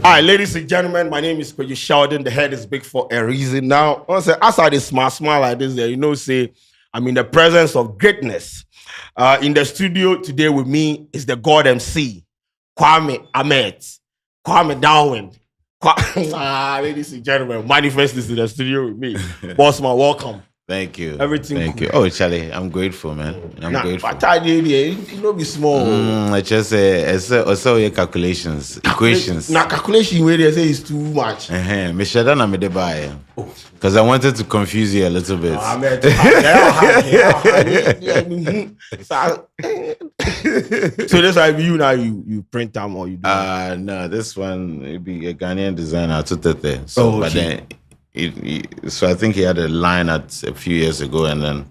All right, ladies and gentlemen, my name is Sheldon. The head is big for a reason. Now, also, as I smile like this, there, say, I'm in the presence of greatness. In the studio today with me is the God MC, Kwame Ahmed, Kwame Darwin. Ladies and gentlemen, M.anifest is in the studio with me. Bossman, welcome. Thank you. Everything Thank cool. you. Oh, Charlie, I'm grateful, man. I'm grateful. But I did it don't be small. I just also your calculations, equations. Now calculation where they say is too much. Sheldon, I'm the buyer. Because I wanted to confuse you a little bit. So this I you now you print them or you do no, this one it'd be a Ghanaian designer to there. So but then so I think he had a line a few years ago, and then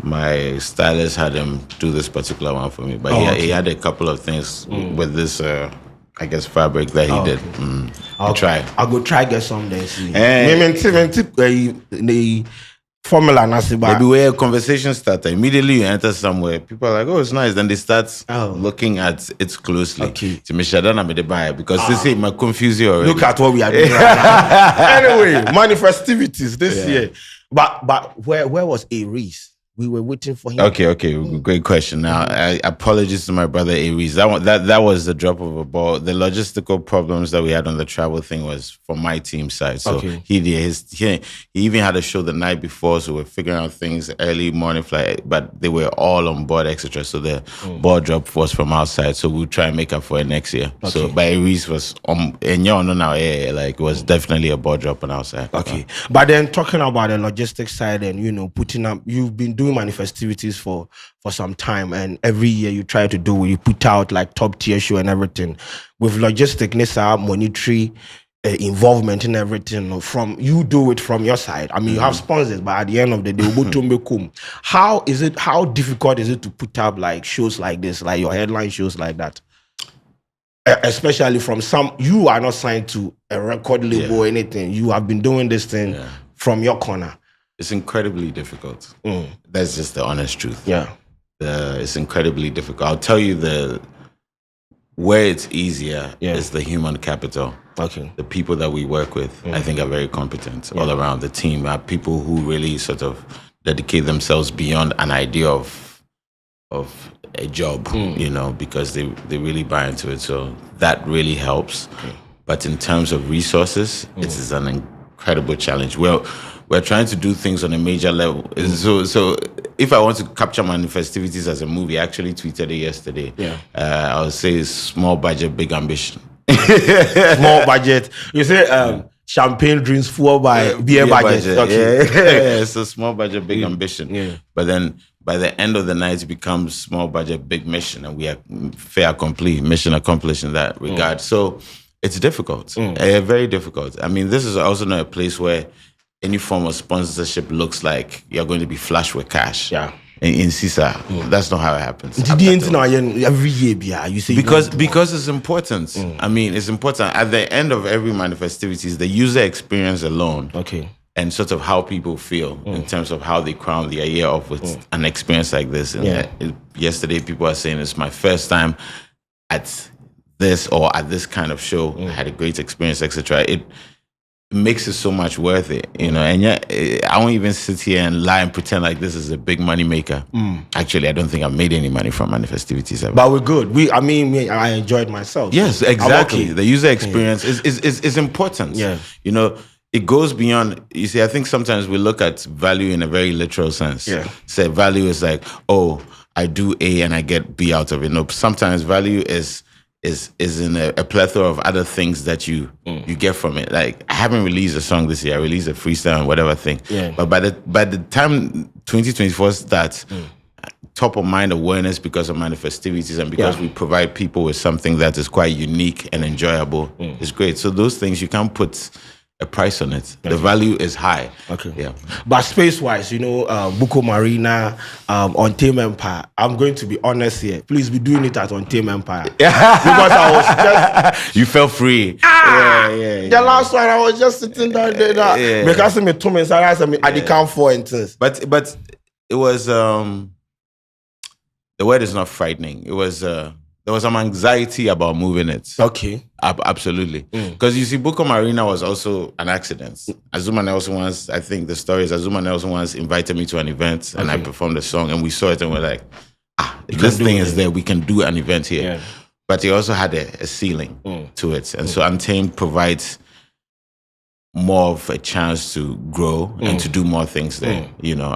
my stylist had him do this particular one for me. But he had a couple of things with this, I guess, fabric that he did. I'll go try get some there. See, the formula nasi ba. Maybe where a conversation started, immediately you enter somewhere, people are like, "Oh, it's nice." Then they start looking at it closely. Okay. To me, Sheldon, I'm the buyer because they say might confuse you already. Look at what we are doing right now. Anyway, manifestivities this year. But where was Aries? We were waiting for him. Okay. Great question. Now, apologies to my brother Aries. That was the drop of a ball. The logistical problems that we had on the travel thing was from my team side. So he even had a show the night before, so we're figuring out things early morning flight, but they were all on board, etc. So the ball drop was from outside. So we'll try and make up for it next year. Okay. So but Aries was it was definitely a ball drop on outside. Okay. But then talking about the logistics side and putting up, you've been doing manifestivities for some time, and every year you try to do, you put out like top tier show and everything with logistic monetary involvement in everything. From you do it from your side. I mean, you have sponsors, but at the end of the day, how difficult is it to put up like shows like this, like your headline shows like that? Especially from you are not signed to a record label or anything. You have been doing this thing from your corner. It's incredibly difficult. That's just the honest truth. Yeah. It's incredibly difficult. I'll tell you where it's easier is the human capital. Okay. The people that we work with, I think, are very competent all around. The team are people who really sort of dedicate themselves beyond an idea of a job, because they really buy into it. So that really helps. Okay. But in terms of resources, it is an incredible challenge. We're trying to do things on a major level. So if I want to capture manifestivities as a movie, I actually tweeted it yesterday. I would say small budget, big ambition. Small budget. You say champagne drinks fueled by beer budget. Okay. So small budget, big ambition. Yeah. But then by the end of the night, it becomes small budget, big mission, and we are mission accomplished in that regard. So it's difficult, very difficult. I mean, this is also not a place where any form of sponsorship looks like you're going to be flush with cash. Yeah. In CISA, that's not how it happens. Every year, you say because it's important. I mean, it's important at the end of every manifestivities, the user experience alone, and sort of how people feel in terms of how they crown their year off with an experience like this. And yesterday, people are saying it's my first time at this or at this kind of show. I had a great experience, etc. It makes it so much worth it, and yet I won't even sit here and lie and pretend like this is a big money maker. Actually, I don't think I've made any money from manifestivities ever. But we're good. I enjoyed myself. Yes, exactly. The user experience is important. Yeah. It goes beyond, you see, I think sometimes we look at value in a very literal sense. Yeah. Say value is like, oh, I do A and I get B out of it. No, sometimes value is in a plethora of other things that you get from it. Like, I haven't released a song this year. I released a freestyle and whatever thing. Yeah. But by the time 2024 starts, top of mind awareness because of manifestivities and because we provide people with something that is quite unique and enjoyable is great. So those things, you can't put a price on it. The value is high. Okay. Yeah. But space-wise, Buko Marina, on Tame Empire, I'm going to be honest here. Please be doing it at on Tame Empire. Because I was just... You felt free. The last one, I was just sitting down there. Because me two minutes, I did count four inches. But it was... the word is not frightening. It was... there was some anxiety about moving it. Okay. Absolutely. Because you see, Bukom Arena was also an accident. Azuma Nelson once, I think the story is Azuma Nelson once invited me to an event and I performed a song and we saw it and we're like, this thing is there, we can do an event here. Yeah. But he also had a ceiling to it. And so Untamed provides more of a chance to grow and to do more things there, you know,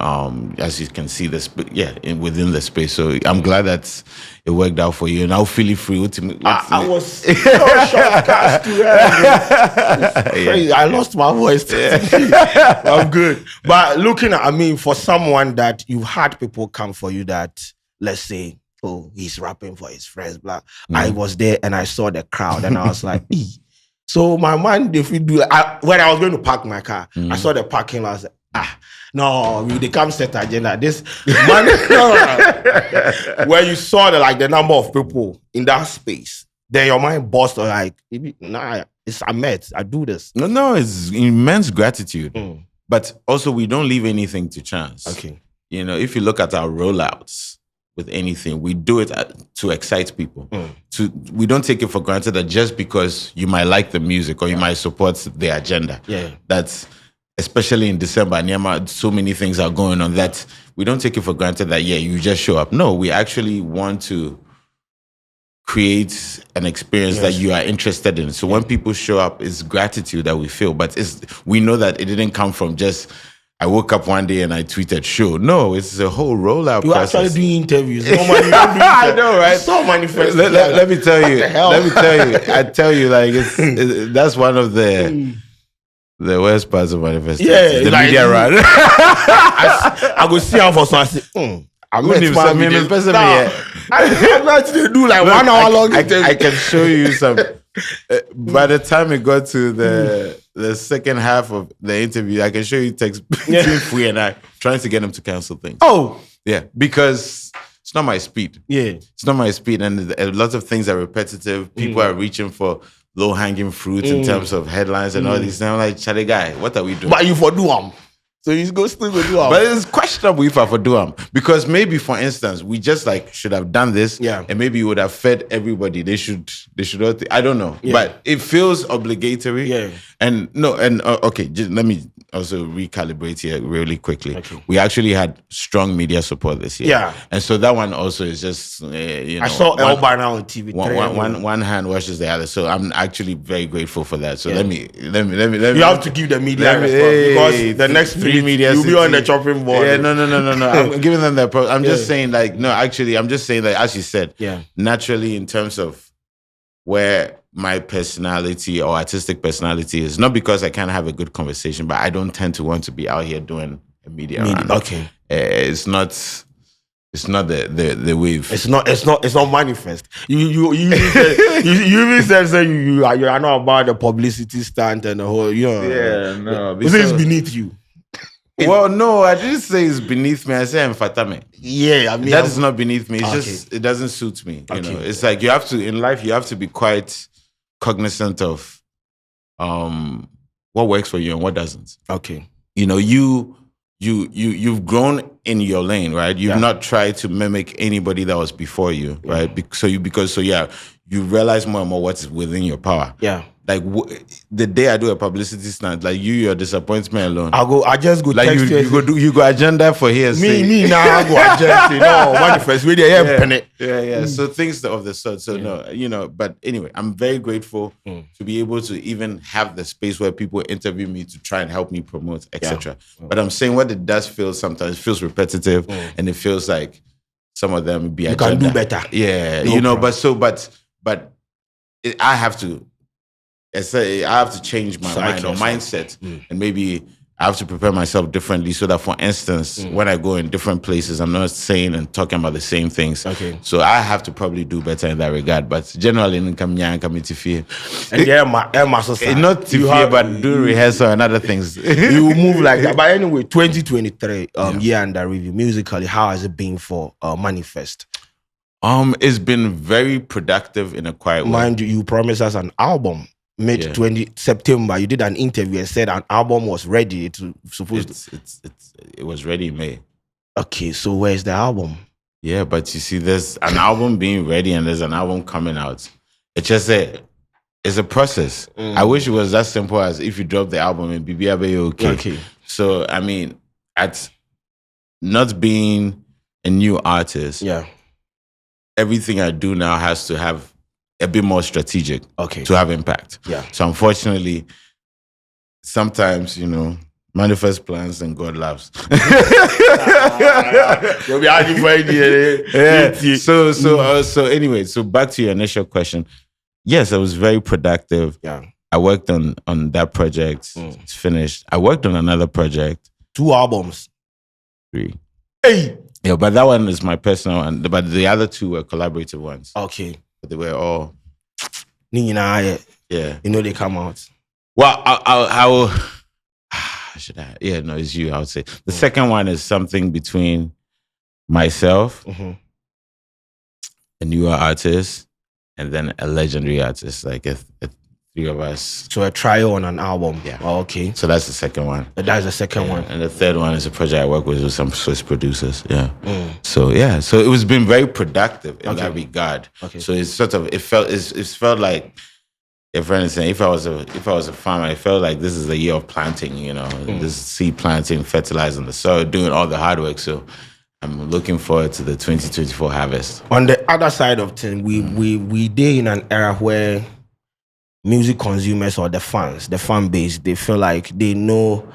as you can see this, within the space. So I'm glad that it worked out for you. Now feeling free. I was so shocked to crazy. I lost my voice. I'm good. But looking at, I mean, for someone that you've had people come for you that, let's say, oh, he's rapping for his friends, blah. I was there and I saw the crowd and I was like, so my mind, if we do, when I was going to park my car, I saw the parking lot. I was like, no, they come set agenda. This man, when you saw the number of people in that space, then your mind burst like, nah, I do this. No, it's immense gratitude. But also we don't leave anything to chance. Okay. You know, if you look at our rollouts, with anything, we do it to excite people. We don't take it for granted that just because you might like the music or you might support the agenda. Yeah, that's especially in December. So many things are going on that we don't take it for granted that you just show up. No, we actually want to create an experience that you are interested in. So when people show up, it's gratitude that we feel, but we know that it didn't come from just. I woke up one day and I tweeted show. No, it's a whole rollout process. You actually doing interviews. No man, you don't do I know, right? So manifest. Let me tell you. Let me tell you. I tell you, like that's one of the worst parts of manifesting. Yeah, the media run. I go see how for so I say, I'm not even I'm not to do like 1 hour long. I can show you some. By the time it got to the second half of the interview, I can show you text between Free and I trying to get him to cancel things. Oh, yeah, because it's not my speed. Yeah, it's not my speed, and a lot of things are repetitive. People are reaching for low-hanging fruit in terms of headlines and all these. And I'm like, Charlie guy, what are we doing? But you for do so you still go do But it's questionable if I for do because maybe, for instance, we just should have done this, and maybe it would have fed everybody. They should. I don't know, but it feels obligatory. Yeah, okay. Let me also recalibrate here really quickly. Okay. We actually had strong media support this year. Yeah, and so that one also is just I saw Elba now on TV. One hand washes the other, so I'm actually very grateful for that. So let me. You have to give the media because the next media you'll be on the chopping board. Yeah, no. I'm giving them that. I'm just saying, I'm just saying that, as you said, naturally in terms of where my personality or artistic personality is, not because I can't have a good conversation, but I don't tend to want to be out here doing a media run. Okay, it's not the wave. It's not manifest. You even said you are not about the publicity stunt and the whole. Yeah, no. It's beneath you. Well, no, I didn't say it's beneath me. I say I'm fatame. Yeah, I mean that is not beneath me. It's just it doesn't suit me. You know, it's like you have to be quite cognizant of what works for you and what doesn't. Okay. You know, you've grown in your lane, right? You've not tried to mimic anybody that was before you, right? You realize more and more what's within your power. Yeah. Like the day I do a publicity stunt, like your disappointment alone. I just go text you go agenda for here. Me now I go agenda. No, manifest video. Yeah. So things of the sort. So no, but anyway, I'm very grateful to be able to even have the space where people interview me to try and help me promote, etc. But I'm saying what it does feel sometimes feels repetitive, and it feels like some of them be agenda. You can do better. Yeah, but I have to. I have to change my mind or mindset, and maybe I have to prepare myself differently so that, for instance, when I go in different places, I'm not saying and talking about the same things. Okay. So I have to probably do better in that regard. But generally, in community feel, and not to fear, but do rehearsal and other things. You move like that. But anyway, 2023 year under review musically. How has it been for M.anifest? It's been very productive in a quiet way. Mind you promised us an album. September, you did an interview and said an album was ready. It was ready in May. Okay, so where's the album? Yeah, but you see, there's an album being ready and there's an album coming out. It's just it's a process. I wish it was that simple as if you drop the album and BBA okay. So I mean, at not being a new artist, everything I do now has to have a bit more strategic to have impact. Yeah. So unfortunately, sometimes, manifest plans and God laughs. So anyway, so back to your initial question. Yes, I was very productive. Yeah. I worked on that project. It's finished. I worked on another project. 2 albums. 3. Hey. Yeah, but that one is my personal, but the other 2 were collaborative ones. Okay. But they were all. Yeah. They come out. Well, I will. Should I? Yeah, no, it's you. I would say the second one is something between myself, a newer artist, and then a legendary artist, like a 3 of us. So a trio on an album. Yeah. Oh, okay. So that's the second one. That's the second one. And the third one is a project I work with some Swiss producers. Yeah. So it was been very productive in that regard. Okay. So it's sort of it felt like. A friend is saying, if I was a farmer, I felt like this is a year of planting, this seed planting, fertilizing the soil, doing all the hard work. So I'm looking forward to the 2024 harvest. On the other side of things, we did in an era where music consumers or the fan base, they feel like they know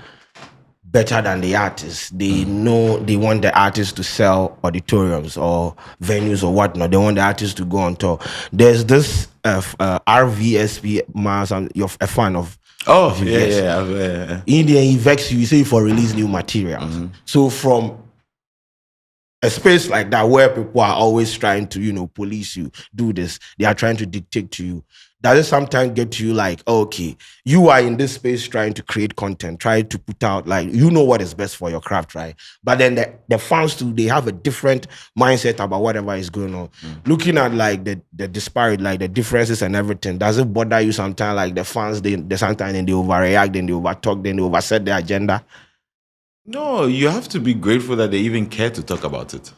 better than the artists. They know they want the artists to sell auditoriums or venues or whatnot. They want the artists to go on tour. There's this RVSP Mars, and you're a fan of. Oh, yeah. India, he vex you say for release new materials. So from a space like that where people are always trying to, police you, do this, they are trying to dictate to you. Does it sometimes get to you like, okay, you are in this space trying to create content, try to put out, like, what is best for your craft, right? But then the fans too, they have a different mindset about whatever is going on. Looking at like the disparate, like the differences and everything, does it bother you sometimes? Like the fans, they sometimes they overreact, then they overtalk, then they overset their agenda? No, you have to be grateful that they even care to talk about it.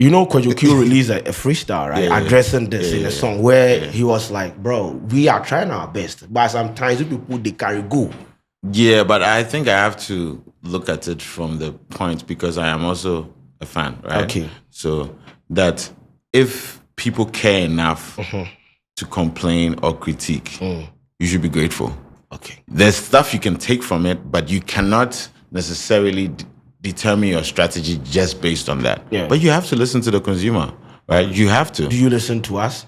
Kwadwo released a freestyle, right? Addressing this in a song where he was like, bro, we are trying our best, but sometimes people, they carry go. Yeah, but I think I have to look at it from the point because I am also a fan, right? Okay. So that if people care enough to complain or critique, you should be grateful. Okay. There's stuff you can take from it, but you cannot necessarily determine your strategy just based on that. Yeah. But you have to listen to the consumer, right? You have to. Do you listen to us?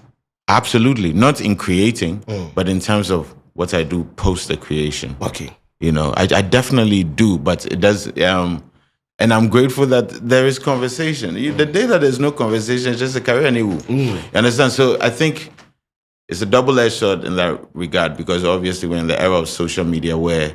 Absolutely. Not in creating, but in terms of what I do post the creation. Okay. I definitely do, but it does, and I'm grateful that there is conversation. The day that there's no conversation, it's just a career. You understand? So I think it's a double-edged sword in that regard because obviously we're in the era of social media where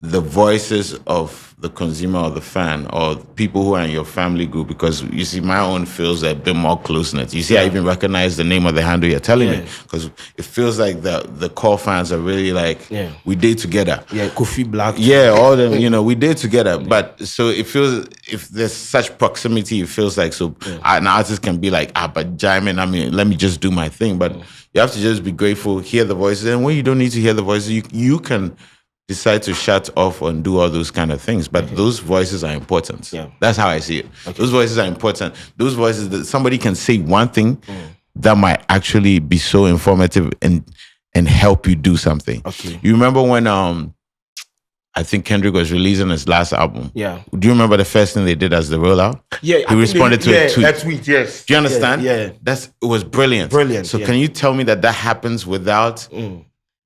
the voices of the consumer or the fan or people who are in your family group, because you see my own feels a bit more close-knit. You see, I even recognize the name of the handle you're telling me because it feels like the core fans are really like, we did together. Yeah, Kofi Black. Yeah, all them, we did together. But so it feels, if there's such proximity, it feels like, an artist can be like, but Jamin, let me just do my thing. But you have to just be grateful, hear the voices. And when you don't need to hear the voices, you can decide to shut off and do all those kind of things. But those voices are important. Yeah. That's how I see it. Okay. Those voices are important. Those voices that somebody can say one thing that might actually be so informative and help you do something. Okay. You remember when I think Kendrick was releasing his last album? Yeah. Do you remember the first thing they did as the rollout? Yeah. He responded to a tweet. A tweet, yes. Do you understand? Yeah. It was brilliant. So can you tell me that happens without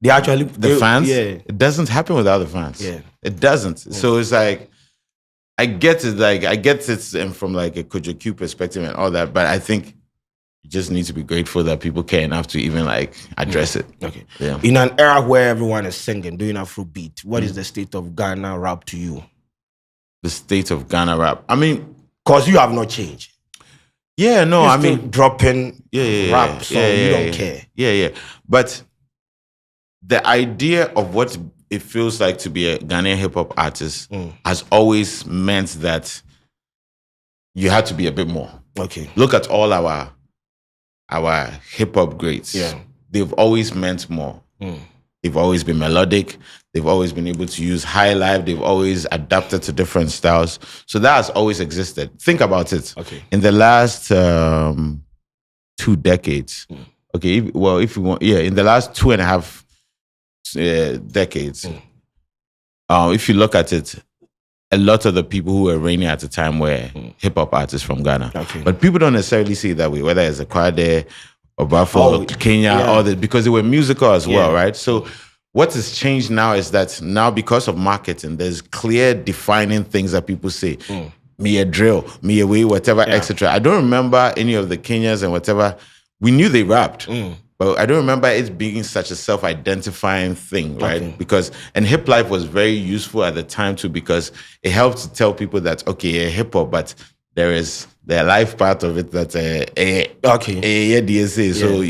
the fans? Yeah. It doesn't happen without the fans. Yeah. It doesn't. So it's like, I get it and from like a Kwadwo perspective and all that, but I think you just need to be grateful that people care enough to even like address it. Okay. Yeah. In an era where everyone is singing, doing Afrobeat, what is the state of Ghana rap to you? The state of Ghana rap. I mean, because you have not changed. Yeah, no, You're still dropping rap, so you don't care. Yeah. But the idea of what it feels like to be a Ghanaian hip hop artist has always meant that you had to be a bit more. Okay. Look at all our hip hop greats. Yeah. They've always meant more. They've always been melodic. They've always been able to use high life. They've always adapted to different styles. So that has always existed. Think about it. Okay. In the last 2 decades. Okay. If you want, in the last 2.5 decades. If you look at it, a lot of the people who were reigning at the time were hip hop artists from Ghana. Okay. But people don't necessarily see it that way, whether it's a Kwadwo or Buffalo, Kenya, because they were musical as well, right? So what has changed now is that now because of marketing, there's clear defining things that people say. Me a drill, me a way, whatever, etc. I don't remember any of the Kenyans and whatever. We knew they rapped. But I don't remember it being such a self-identifying thing, right? Okay. And hip life was very useful at the time too, because it helped to tell people that, okay, hip hop, but there is the life part of it that's DSA. So,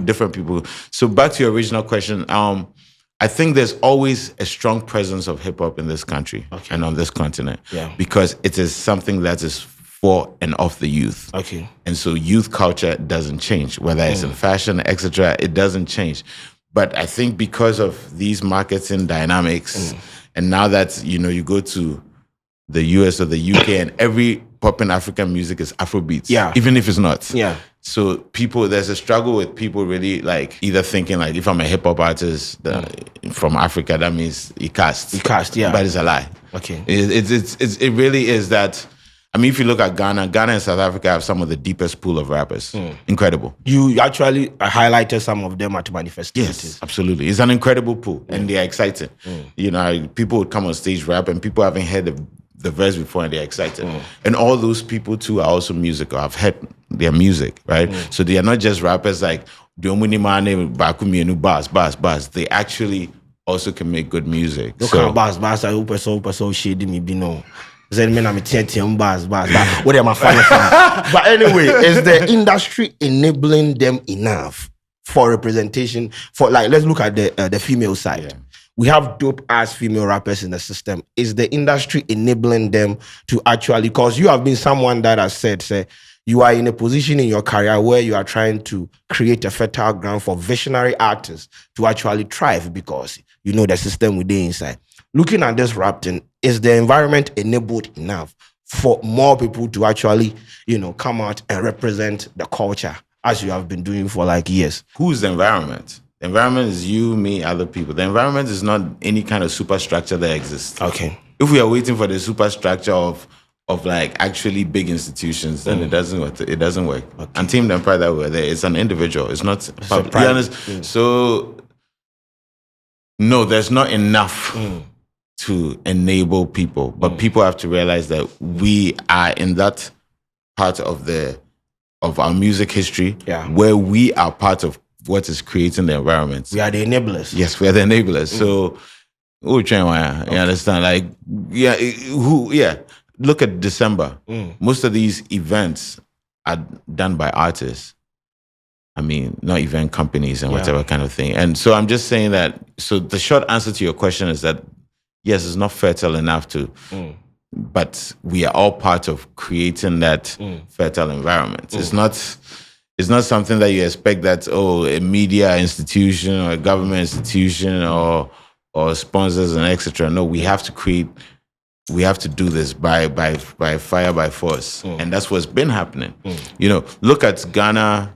different people. So back to your original question, I think there's always a strong presence of hip hop in this country and on this continent because it is something that is for and of the youth. Okay. And so youth culture doesn't change, whether it's in fashion, etc. It doesn't change. But I think because of these marketing dynamics, and now that you go to the US or the UK and every popping African music is Afrobeats, even if it's not. Yeah. So there's a struggle with people really like either thinking like if I'm a hip hop artist from Africa, that means he cast. But it's a lie. Okay. It really is that. I mean, if you look at Ghana and South Africa have some of the deepest pool of rappers. Incredible. You actually highlighted some of them at M.anifest. Yes, absolutely. It's an incredible pool, and they're excited. People would come on stage rap, and people haven't heard the verse before, and they're excited. And all those people too are also musical. I've heard their music, right? So they are not just rappers like bars. They actually also can make good music. Look how bars. I hope so shady me be no. What am I But anyway, is the industry enabling them enough for representation? For let's look at the female side. Yeah. We have dope ass female rappers in the system. Is the industry enabling them to actually? Because you have been someone that has said, you are in a position in your career where you are trying to create a fertile ground for visionary artists to actually thrive because you know the system within inside. Looking at this rap thing, is the environment enabled enough for more people to actually, come out and represent the culture as you have been doing for years? Who's the environment? The environment is you, me, other people. The environment is not any kind of superstructure that exists. Okay. If we are waiting for the superstructure of actually big institutions, then it doesn't work. It doesn't work. Okay. And Team Empire that we're there, it's an individual. It's not public. So no, there's not enough to enable people, but people have to realize that we are in that part of our music history where we are part of what is creating the environment. We are the enablers. Yes, we are the enablers. So, you understand? Look at December. Most of these events are done by artists. I mean, not event companies and whatever kind of thing. And so I'm just saying that, so the short answer to your question is that, yes, it's not fertile enough to, but we are all part of creating that fertile environment. It's not something that you expect that, a media institution or a government institution or sponsors and etc. No, we have to do this by fire, by force. And that's what's been happening. Look at Ghana.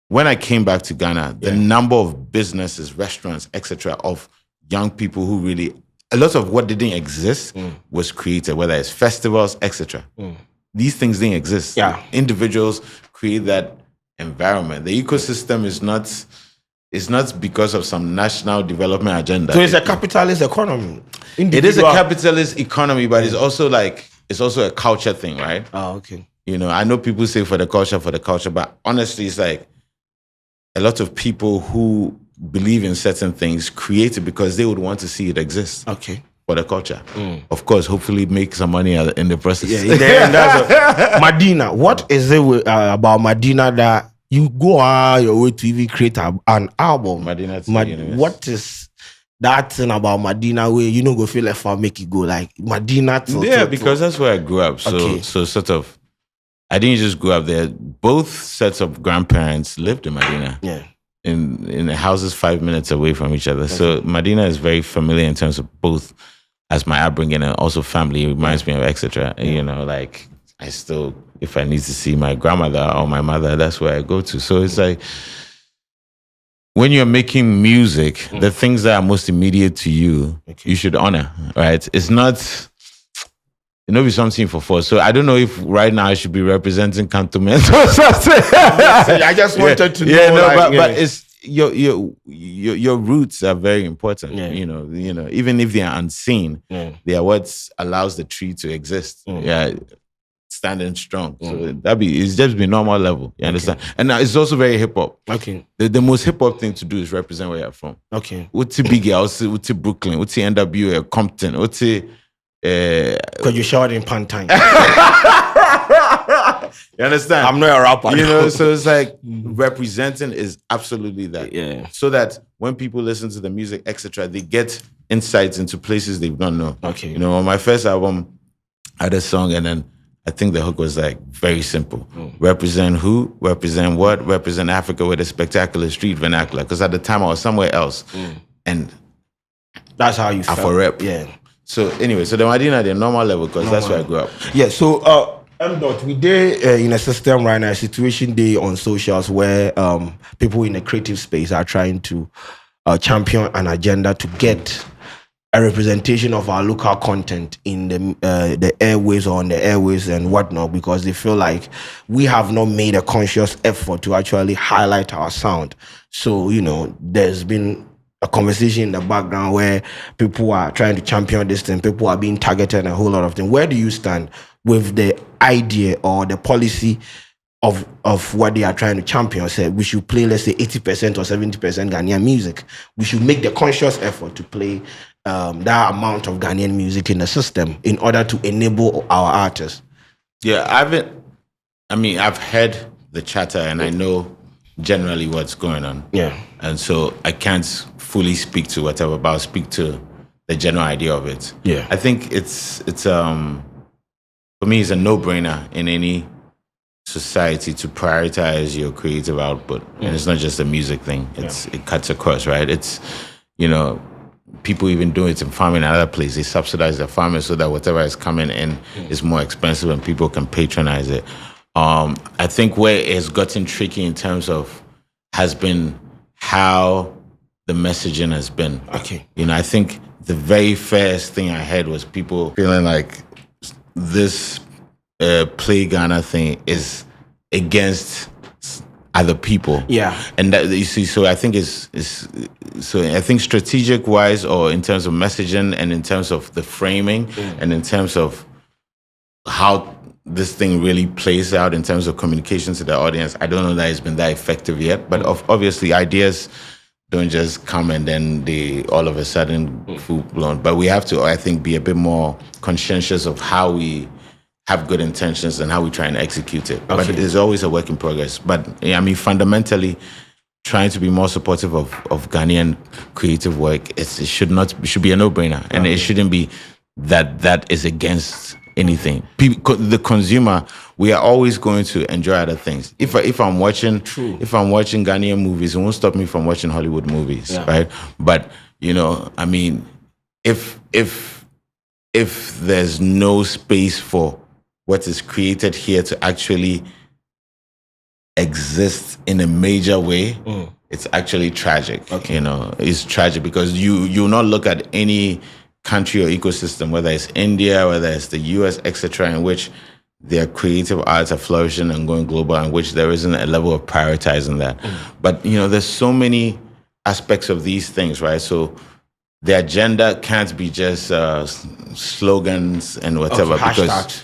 When I came back to Ghana, the number of businesses, restaurants, etc., of young people who really, a lot of what didn't exist was created, whether it's festivals, etc. These things didn't exist. Yeah. Individuals create that environment. The ecosystem is not because of some national development agenda. So it's a capitalist economy. It is a capitalist economy, but it's also a culture thing, right? Oh, okay. I know people say for the culture, but honestly, it's like a lot of people who believe in certain things create it because they would want to see it exist. Okay. For the culture. Of course, hopefully make some money in the process. Madina, what is it about Madina that you go your way to even create an album? Madina, that thing about Madina where you know go feel like for make it go like Madina because that's where I grew up. So sort of I didn't just grow up there. Both sets of grandparents lived in Madina. Yeah. In the houses 5 minutes away from each other. So Madina is very familiar in terms of both as my upbringing and also family. It reminds me of etc. You know, like I still, if I need to see my grandmother or my mother, that's where I go to. So it's like when you're making music, the things that are most immediate to you, you should honor, right? It's not, it not be something for force. So I don't know if right now I should be representing Cantonment or something. I just wanted to know. But it's your roots are very important. Yeah. You know, even if they are unseen, they are what allows the tree to exist. Yeah, standing strong. So it's just be normal level. You understand? And now it's also very hip hop. Okay. The most hip hop thing to do is represent where you're from. Okay. What's Biggie? What's Brooklyn? What's NWA? Compton? What's because you showered in Pantine. You understand? I'm not a rapper. You know, so it's like representing is absolutely that. Yeah. So that when people listen to the music, etc., they get insights into places they don't know. Okay. You know, on my first album, I had a song, and then I think the hook was like very simple. Represent who? Represent what? Represent Africa with a spectacular street vernacular. Because at the time I was somewhere else. And that's how you felt. For rep. Yeah. So anyway, so the Madina, the normal level, because that's where I grew up. Yeah, so M. we did in a system right now, a situation day on socials where people in the creative space are trying to champion an agenda to get a representation of our local content in the airways or on the airways and whatnot, because they feel like we have not made a conscious effort to actually highlight our sound. So, you know, there's been a conversation in the background where people are trying to champion this thing, people are being targeted and a whole lot of things. Where do you stand with the idea or the policy of what they are trying to champion? Say we should play, let's say 80% or 70% Ghanaian music. We should make the conscious effort to play that amount of Ghanaian music in the system in order to enable our artists. Yeah, I've heard the chatter and I know generally what's going on. Yeah. And so I can't fully speak to whatever, but I'll speak to the general idea of it. Yeah. I think it's for me, it's a no-brainer in any society to prioritize your creative output. And it's not just a music thing. It cuts across, right? It's, you know, people even do it in farming in other places. They subsidize the farmers so that whatever is coming in is more expensive and people can patronize it. I think where it's gotten tricky in terms of has been how the messaging has been. Okay. You know, I think the very first thing I heard was people feeling like this Play Ghana thing is against other people. Yeah. And that, you see, so I think I think strategic wise or in terms of messaging and in terms of the framing and in terms of how this thing really plays out in terms of communication to the audience, I don't know that it's been that effective yet. But obviously ideas don't just come and then they all of a sudden full blown. But we have to, I think, be a bit more conscientious of how we have good intentions and how we try and execute it. Okay. But it is always a work in progress. But I mean, fundamentally, trying to be more supportive of Ghanaian creative work, it should be a no-brainer. Okay. And it shouldn't be that is against anything. The consumer, we are always going to enjoy other things. If I'm watching Ghanaian movies, it won't stop me from watching Hollywood movies, right? But you know, I mean, if there's no space for what is created here to actually exist in a major way, it's actually tragic. Okay. You know, it's tragic because you not look at any country or ecosystem, whether it's India, whether it's the US, etc., in which their creative arts are flourishing and going global, in which there isn't a level of prioritizing that. But you know, there's so many aspects of these things, right? So the agenda can't be just slogans and whatever, because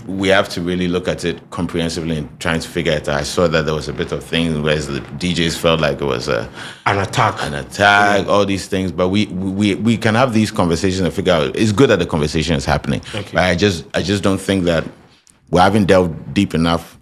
we have to really look at it comprehensively and trying to figure it out. I saw that there was a bit of things where the DJs felt like it was an attack, all these things. But we can have these conversations and figure out. It's good that the conversation is happening. Okay. But I just don't think that we haven't delved deep enough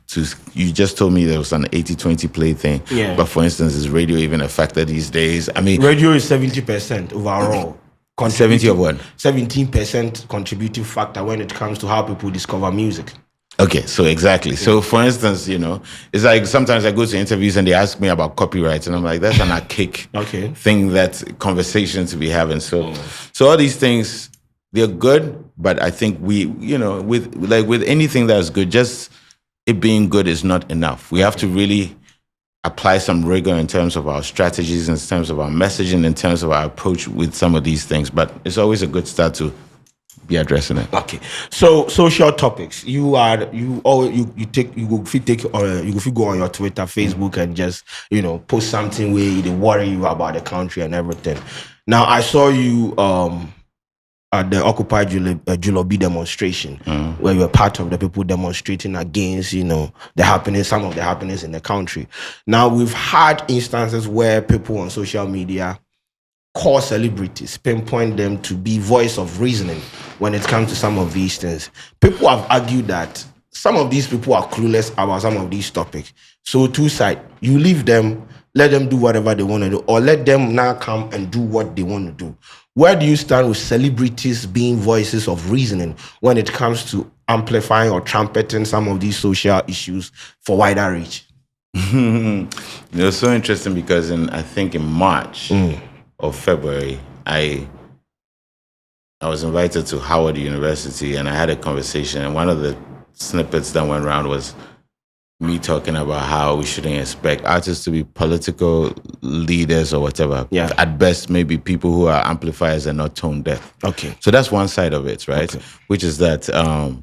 you just told me there was an 80-20 play thing. Yeah. But for instance, is radio even a factor these days? I mean, radio is 70% overall. 70 of what? 17% contributive factor when it comes to how people discover music. Okay, so exactly. So for instance, it's like sometimes I go to interviews and they ask me about copyright, and I'm like, that's an archaic thing, that conversation to be having. So all these things, they're good, but I think we, with anything that's good, just it being good is not enough. We have to really apply some rigor in terms of our strategies, in terms of our messaging, in terms of our approach with some of these things. But it's always a good start to be addressing it. Okay. So social topics. You go go on your Twitter, Facebook, and just post something where they worry you about the country and everything. Now I saw you at the Occupy Julobi demonstration, where you were part of the people demonstrating against, some of the happenings in the country. Now, we've had instances where people on social media call celebrities, pinpoint them to be voice of reasoning when it comes to some of these things. People have argued that some of these people are clueless about some of these topics. So two sides, you leave them, let them do whatever they want to do, or let them now come and do what they want to do. Where do you stand with celebrities being voices of reasoning when it comes to amplifying or trumpeting some of these social issues for wider reach? It was so interesting because I think in March or February, I was invited to Howard University and I had a conversation, and one of the snippets that went around was me talking about how we shouldn't expect artists to be political leaders or whatever. Yeah. At best, maybe people who are amplifiers and not tone deaf. Okay. So that's one side of it, right? Okay. Which is that, it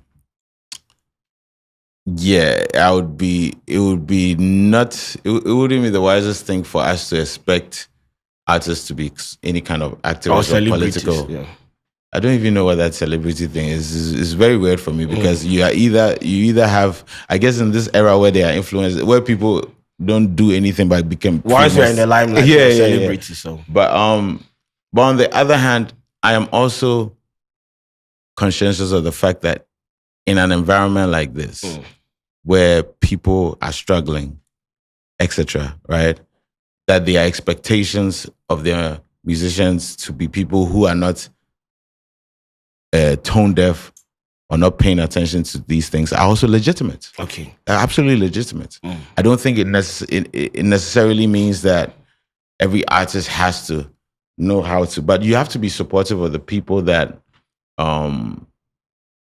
wouldn't be the wisest thing for us to expect artists to be any kind of activist or political. Yeah. I don't even know what that celebrity thing is. It's very weird for me because you either have, I guess in this era where they are influenced, where people don't do anything but become once you're in the limelight, you're a celebrity. So, but on the other hand, I am also conscientious of the fact that in an environment like this, where people are struggling, etc., right, that their expectations of their musicians to be people who are not tone deaf or not paying attention to these things are also legitimate. Okay. Absolutely legitimate. I don't think it necessarily means that every artist has to know how to, but you have to be supportive of the people that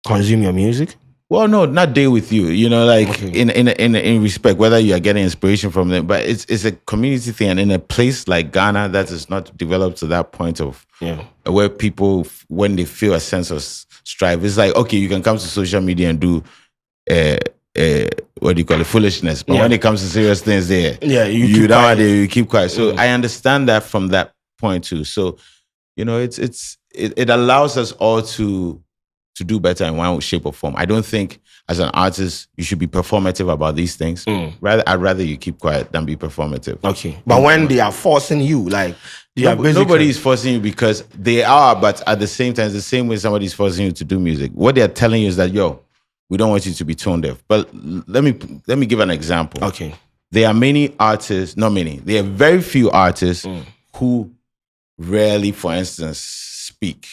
consume your music. Well, no, not deal with you. In respect, whether you are getting inspiration from them, but it's a community thing, and in a place like Ghana that is not developed to that point of where people, when they feel a sense of strife, it's like, okay, you can come to social media and do what do you call it, foolishness, but when it comes to serious things, you keep quiet. So I understand that from that point too. So it allows us all to do better in one shape or form. I don't think as an artist you should be performative about these things. I'd rather you keep quiet than be performative. Okay. But when they are forcing you, like nobody is forcing you because they are, but at the same time, it's the same way somebody's forcing you to do music. What they're telling you is that, we don't want you to be tone deaf. But let me give an example. Okay. There are many artists, not many, there are very few artists who rarely, for instance, speak.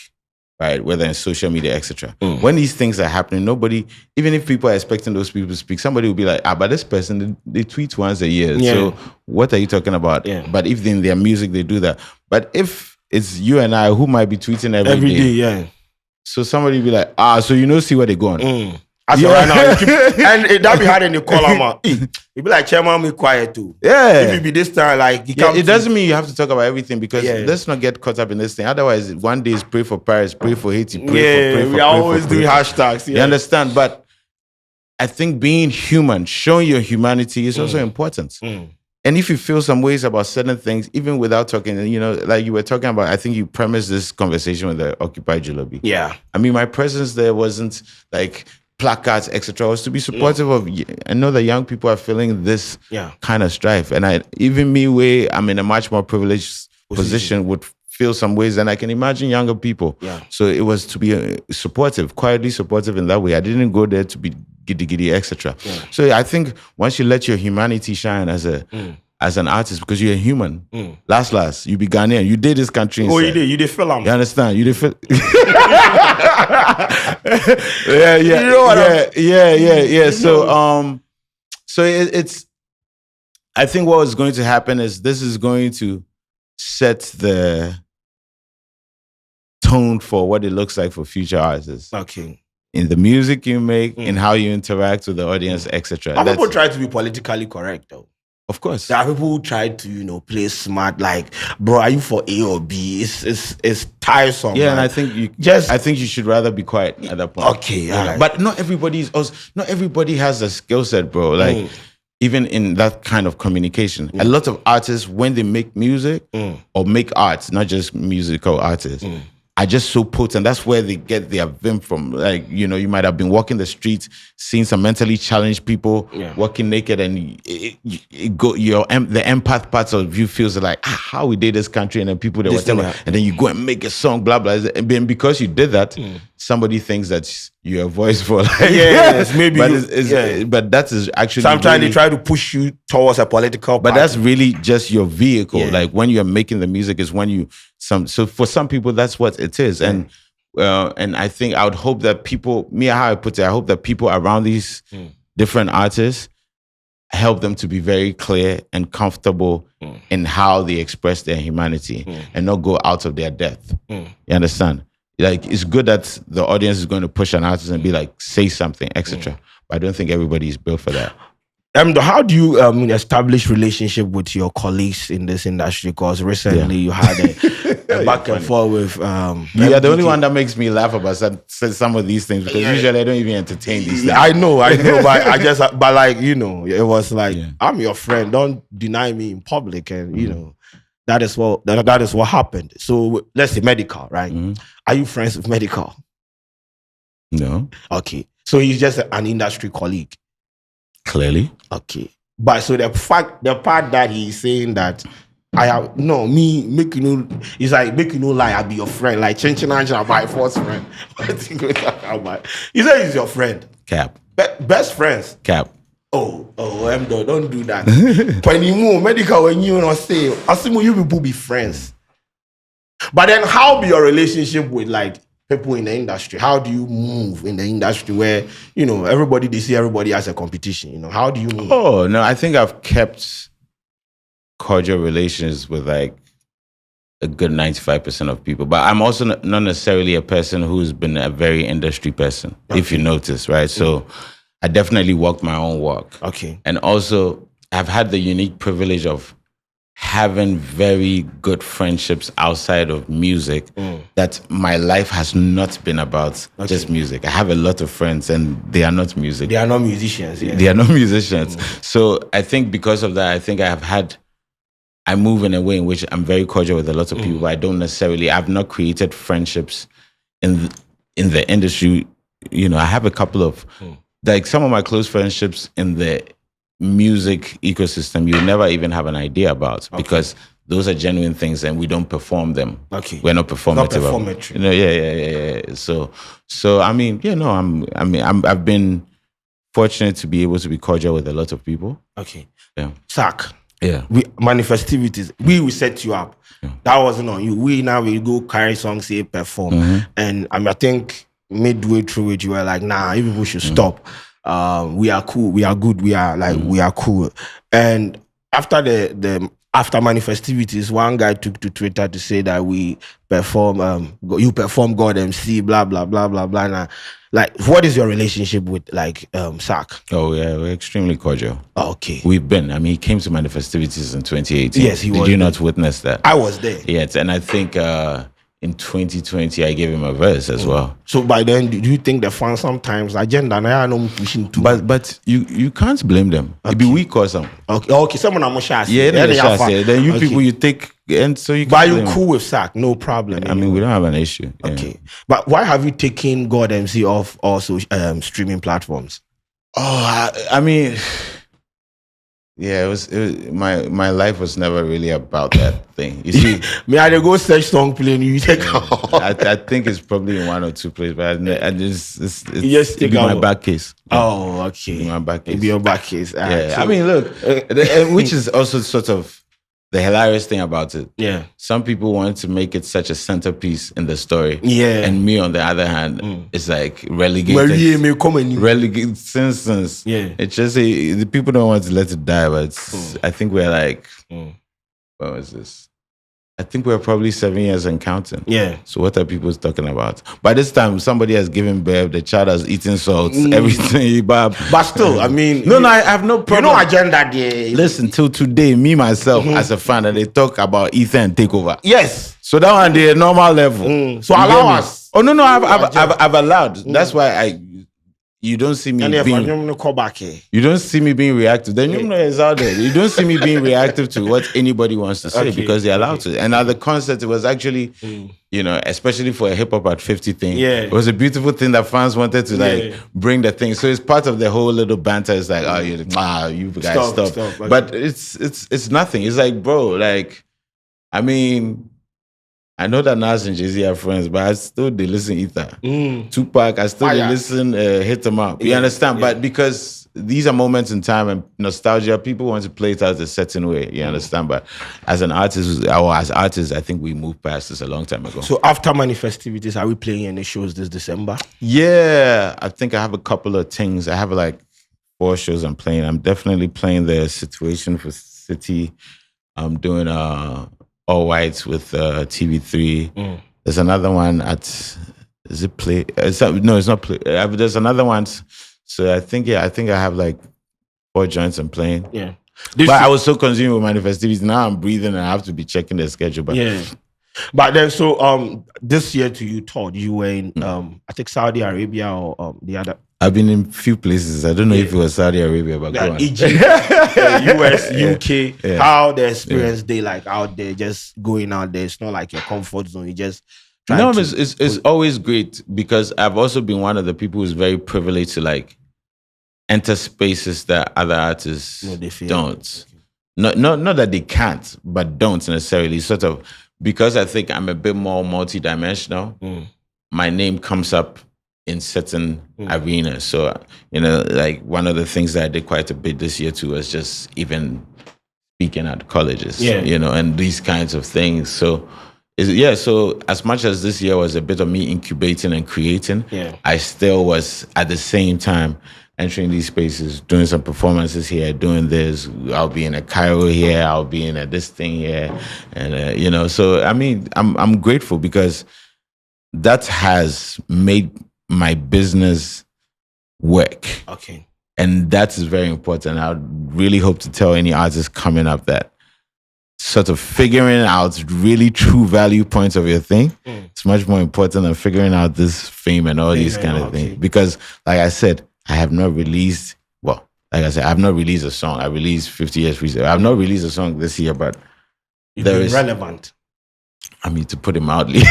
Right, whether in social media, etc. When these things are happening, nobody, even if people are expecting those people to speak, somebody will be like, but this person, they tweet once a year. Yeah. So what are you talking about? Yeah. But if in their music, they do that. But if it's you and I who might be tweeting every day, yeah. So somebody will be like, so see where they're going. Right now, and that be hard in the column. You be like, chairman, be quiet too. Yeah. If you be this time, like, it doesn't mean you have to talk about everything because let's not get caught up in this thing. Otherwise, one day is pray for Paris, pray for Haiti, pray for. We are always doing hashtags. You understand? But I think being human, showing your humanity is also important. And if you feel some ways about certain things, even without talking, like you were talking about, I think you premised this conversation with the Occupy Julobi. Yeah. I mean, my presence there wasn't like placards, etc. Was to be supportive of. I know that young people are feeling this kind of strife, and I'm in a much more privileged position, would feel some ways, and I can imagine younger people. Yeah. So it was to be supportive, quietly supportive in that way. I didn't go there to be giddy giddy, etc. So I think once you let your humanity shine as an artist, because you're a human, last, you be Ghanaian. You did this country. Oh, you did film. You understand? You did film. Yeah. You know what yeah. So it's. I think what is going to happen is this is going to set the tone for what it looks like for future artists. Okay. In the music you make, in how you interact with the audience, etc. People try to be politically correct, though. Of course. There are people who try to, play smart, like, bro, are you for A or B? It's tiresome. Yeah, man. and I think you should rather be quiet at that point. Okay, right. But not everybody has a skill set, bro. Like even in that kind of communication. A lot of artists, when they make music or make art, not just musical artists, are just so potent. That's where they get their vim from. Like, you might have been walking the streets, seeing some mentally challenged people walking naked, and the empath parts of you feels like, how we did this country, and then people that whatever, and then you go and make a song, blah blah. And because you did that, somebody thinks that you're a voice for like maybe. But that is actually sometimes they try to push you towards a political. But that's really just your vehicle. Yeah. Like when you're making the music is when so for some people that's what it is. And I think I would hope that people, how I put it, I hope that people around these different artists help them to be very clear and comfortable in how they express their humanity and not go out of their depth. You understand? Like, it's good that the audience is going to push an artist and be like, say something, etc. But I don't think everybody is built for that. How do you establish relationship with your colleagues in this industry? Because recently you had a back and forth with. You are the only one that makes me laugh about some of these things, because usually I don't even entertain these things. I know, but like, it was like, I'm your friend. Don't deny me in public, and that is what happened. So let's say Medical, right? Are you friends with Medical? No. Okay, so he's just an industry colleague. Clearly. Okay. But so the part that he's saying that it's like make you no lie, I'll be your friend. Like I'll my first friend. He said he's your friend. Cap. Best friends. Cap. Oh, M.do, don't do that. When you move Medical, when you say, assume you people be friends. But then how be your relationship with like people in the industry? How do you move in the industry where, they see everybody as a competition? How do you move? Oh, no, I think I've kept cordial relations with like a good 95% of people. But I'm also not necessarily a person who's been a very industry person, if you notice, right? So I definitely walked my own walk. Okay. And also I've had the unique privilege of having very good friendships outside of music, that my life has not been about just music. I have a lot of friends and they are not music. They are not musicians. Yeah. They are not musicians. So I think because of that, I think I move in a way in which I'm very cordial with a lot of people. I've not created friendships in the industry. I have a couple of, like some of my close friendships in the music ecosystem you never even have an idea about, because those are genuine things and we don't perform them. Okay. We're not performative. So I mean, I've been fortunate to be able to be cordial with a lot of people. Okay. Yeah. Sack. Yeah. Manifestivities. We will set you up. Yeah. That wasn't on you. We go carry songs, say perform. And I think midway through it, you were like, nah, you people should stop. We are cool, we are good, we are cool. And after after manifestivities, one guy took to Twitter to say that we perform, you perform God MC, blah blah blah blah blah. Now, like, what is your relationship with Sack? Oh yeah, we're extremely cordial. Okay, we've been. I mean, he came to manifestivities in 2018. Yes, he was. Did you not witness that? I was there. Yes, and I think in 2020, I gave him a verse as well. So by then, do you think the fans sometimes agenda na no pushing too? But you can't blame them. Okay. It be weak or something. Okay. Someone I'm sure. Yeah, then you people you take, and so you. But you cool with Sack? No problem. I mean, we don't have an issue. Okay, yeah. But why have you taken God MC off also streaming platforms? Oh, I mean, Yeah, my life was never really about that thing. You see, me I go search song playing. You take I think it's probably in one or two places, but I just just take my back case. Yeah. Oh, okay. My back case. It'd be your back case. Yeah, so, I mean, look, which is also sort of the hilarious thing about it. Yeah. Some people want to make it such a centerpiece in the story. Yeah. And me, on the other hand, it's like relegated. Relegated since. Yeah. It's just the people don't want to let it die, but I think we're like, what was this? I think we're probably 7 years and counting. Yeah. So what are people talking about? By this time, somebody has given birth, the child has eaten salt, everything. But still, I mean... No, I have no problem. You know agenda there. Listen, till today, me, myself, as a fan, and they talk about Ether and takeover. Yes. So that one, the normal level. So allow us. Oh, no, I've allowed. That's why you don't see me being... You don't see me being reactive. Then you know it's out there. You don't see me being reactive to what anybody wants to say because they're allowed to. And at the concert, it was actually, you know, especially for a hip hop at 50 thing. Yeah. It was a beautiful thing that fans wanted to bring the thing. So it's part of the whole little banter. It's like, oh, you guys stop. Okay. But it's nothing. It's like, bro, like, I mean, I know that Nas and Jay-Z are friends, but I still they listen Ether. Tupac, I still they listen Hit Them Up. You understand? But because these are moments in time and nostalgia, people want to play it out a certain way. You understand? But as an artist, as artists, I think we moved past this a long time ago. So after M.anifest, are we playing any shows this December? Yeah, I think I have a couple of things. I have like 4 shows I'm playing. I'm definitely playing the Situation for City. I'm doing All Whites with TV3. There's another one at, is it Play? No, it's not Play. There's another one. So I think I have like 4 joints I'm playing. Yeah. But I was so consumed with manifestivities. Now I'm breathing and I have to be checking the schedule. But But then, so this year to you, Todd, you were in, I think Saudi Arabia or the other. I've been in a few places. I don't know if it was Saudi Arabia, but go on. Egypt, US, UK. How the experience they like out there, just going out there. It's not like your comfort zone. You just it's always great because I've also been one of the people who's very privileged to like enter spaces that other artists don't. Okay. Not that they can't, but don't necessarily. Sort of because I think I'm a bit more multidimensional. My name comes up in certain arenas. So, you know, like one of the things that I did quite a bit this year too was just even speaking at colleges, you know, and these kinds of things. So, so as much as this year was a bit of me incubating and creating, I still was at the same time entering these spaces, doing some performances here, doing this. I'll be in a Cairo here, I'll be in a this thing here. And, you know, so, I mean, I'm grateful because that has made my business work. Okay. And that is very important. I really hope to tell any artists coming up that sort of figuring out really true value points of your thing. It's much more important than figuring out this fame and all these kind of things. Because like I said, I have not released, I've not released a song. I released 50 Years Freestyle. I've not released a song this year, but it's relevant. I mean, to put it mildly.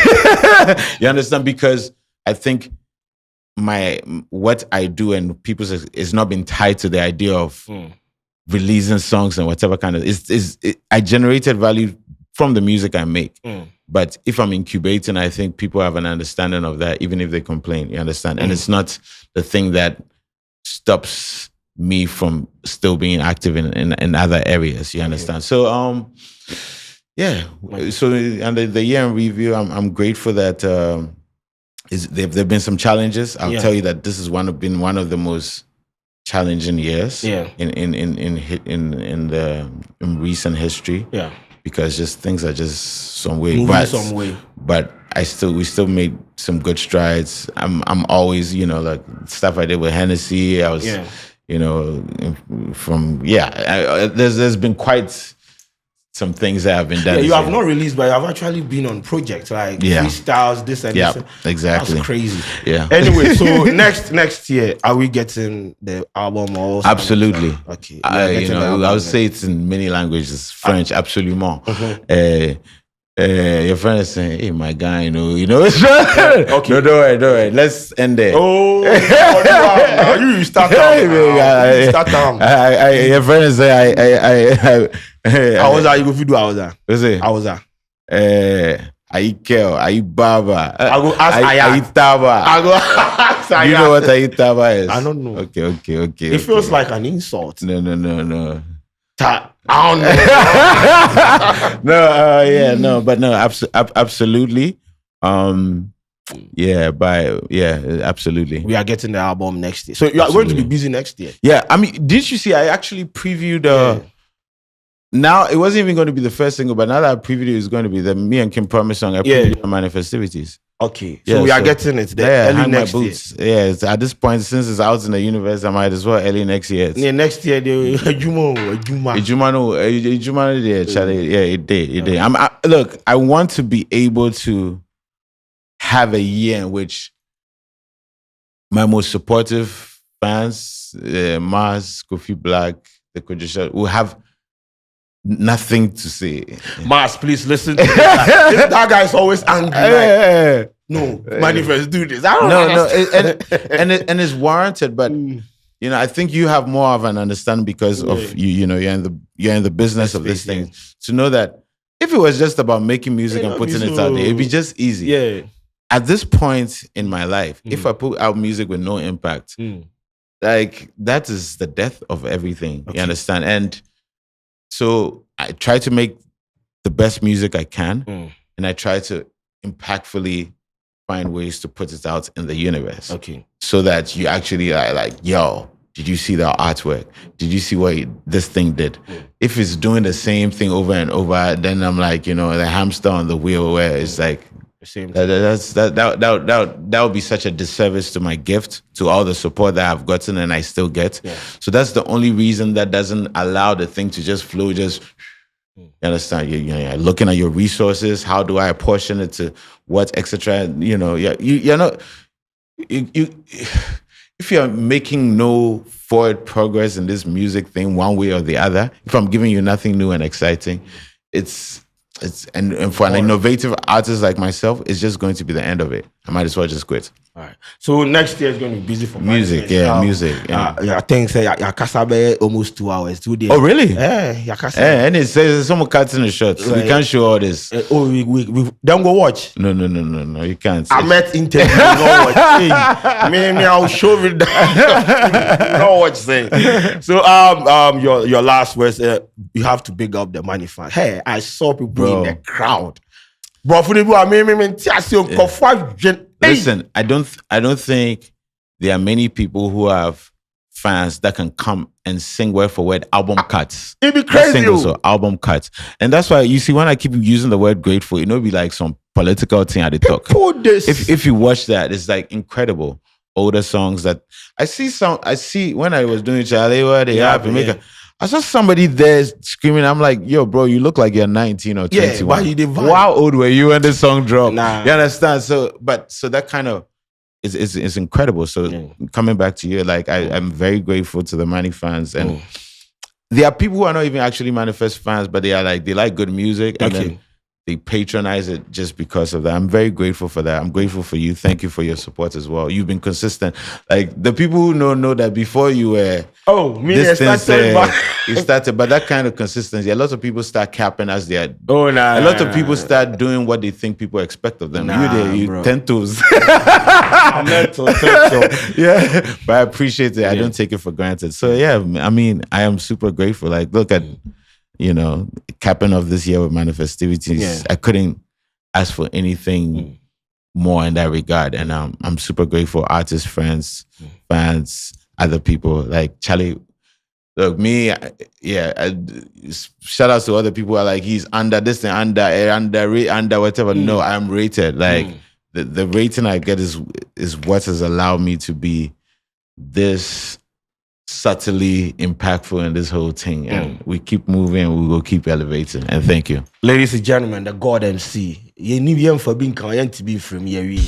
You understand? Because I think what I do and people say is not been tied to the idea of releasing songs and whatever kind of I generated value from the music I make. But if I'm incubating, I think people have an understanding of that, even if they complain. You understand? And it's not the thing that stops me from still being active in other areas. You understand? So So and the year in review, I'm grateful that there've been some challenges. I'll tell you that this has been one of the most challenging years in recent history. Yeah. Because just things are just some way. But we still made some good strides. I'm always, you know, like stuff I did with Hennessy. I was, you know, there's been quite some things that have been done. Yeah, you have not released, but you have actually been on projects like freestyles, this and this. Exactly. That's crazy. Yeah. Anyway, so next year, are we getting the album or something? Absolutely. Okay. I would say it's in many languages. French, absolument. Your friend is saying, "Hey, my guy, you know." Okay. No, don't worry. Let's end there. Oh, now you start down. Start down. Your friend is saying, I was that you go do. I was that. What's it? I was that. Ayi Baba. I go ask Ayi Taba. I go ask Aya. You know what Ayi Taba is? I don't know. Okay. It feels like an insult. No. I don't know. Absolutely. Absolutely. We are getting the album next year. So you are going to be busy next year. Yeah, I mean, did you see? I actually previewed. Now it wasn't even going to be the first single, but now that I previewed it, it's going to be the Me and Kim Promise song. I previewed M.anifest. Okay, so we are getting it there early next year. Yeah, at this point, since it's out in the universe, I might as well early next year. Yeah, next year, Ejuma, Charlie. Yeah, it did. Look, I want to be able to have a year in which my most supportive fans, Mars, Kofi Black, the Kwadwo, will have nothing to say. Mars, please listen to this. That guy is always angry. No, M.anifest, do this. I don't know. And it's warranted, but I think you have more of an understanding because of you're in the business of this thing. To know that if it was just about making music and putting it out there, it'd be just easy. Yeah. At this point in my life, if I put out music with no impact, like that is the death of everything. Okay. You understand? And so I try to make the best music I can, and I try to impactfully find ways to put it out in the universe. Okay. So that you actually are like, yo, did you see the artwork? Did you see what this thing did? If it's doing the same thing over and over, then I'm like, the hamster on the wheel where it's like, that would be such a disservice to my gift, to all the support that I've gotten and I still get. Yeah. So that's the only reason that doesn't allow the thing to just flow. You understand? You're looking at your resources. How do I apportion it to what, etc. You're not. If you're making no forward progress in this music thing, one way or the other, if I'm giving you nothing new and exciting, and for an innovative artist like myself, it's just going to be the end of it. I might as well just quit. All right. So next year is going to be busy for music. Music. I think say Yakasabe almost 2 hours, 2 days. Oh really? Yeah, Yakasabe. Yeah, and it says someone cutting the shots. We can't show all this. We don't go watch. No. You can't. I met interview. Don't watch. Me, I'll show you that. Don't watch. Say. So your last words. You have to big up the M.anifest. Hey, I saw people in the crowd. Listen, I don't think there are many people who have fans that can come and sing word for word album cuts. It'd be crazy. Singles or album cuts. And that's why you see when I keep using the word grateful, it'll be like some political thing at the talk. If you watch that, it's like incredible. Older songs that I see when I was doing Charlie, what they have to make I saw somebody there screaming. I'm like, yo, bro, you look like you're 19 or 21. Yeah, how old were you when this song dropped? Nah. You understand? So that kind of is incredible. So coming back to you, like I'm very grateful to the M.anifest fans. And there are people who are not even actually M.anifest fans, but they like good music. And then they patronize it just because of that. I'm very grateful for that. I'm grateful for you. Thank you for your support as well. You've been consistent. Like the people who know that before you were you started, but that kind of consistency. A lot of people start capping as they are. A lot of people start doing what they think people expect of them. You 10 toes. Yeah, but I appreciate it. I don't take it for granted. So yeah, I mean, I am super grateful. Like, look at. Capping off this year with manifestivities, I couldn't ask for anything more in that regard. And I'm super grateful, artists, friends, fans, other people. Like Charlie, look, me, shout out to other people who are like, he's under this thing, under whatever. No, I'm rated. Like the rating I get is what has allowed me to be this subtly impactful in this whole thing, and we keep moving and we will keep elevating. And thank you, ladies and gentlemen, the God MC. You need him for being to be from here.